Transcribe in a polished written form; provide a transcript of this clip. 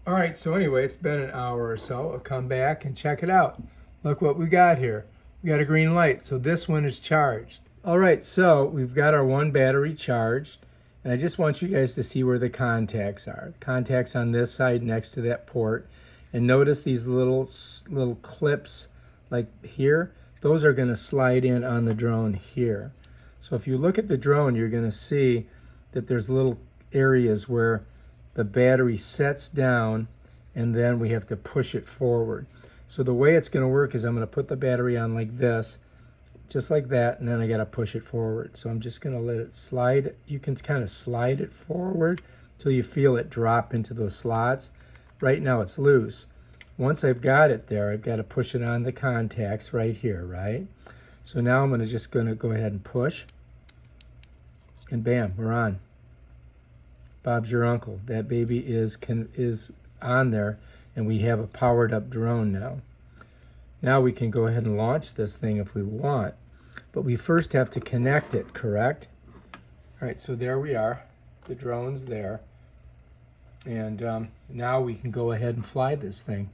All right, so anyway, it's been an hour or so. I'll come back and check it out. Look what we got here. We got a green light, so this one is charged. All right, so we've got our one battery charged, and I just want you guys to see where the contacts are. The contacts on this side next to that port, and notice these little clips like here. Those are going to slide in on the drone here. So if you look at the drone, you're going to see that there's little areas where the battery sets down and then we have to push it forward. So the way it's going to work is I'm going to put the battery on like this, just like that, and then I got to push it forward. So I'm just going to let it slide. You can kind of slide it forward till you feel it drop into those slots. Right now it's loose. Once I've got it there, I've got to push it on the contacts right here, right? So now I'm just going to go ahead and push, and bam, we're on. Bob's your uncle. That baby is on there, and we have a powered up drone now. Now we can go ahead and launch this thing if we want, but we first have to connect it, correct? All right, so there we are. The drone's there, and now we can go ahead and fly this thing.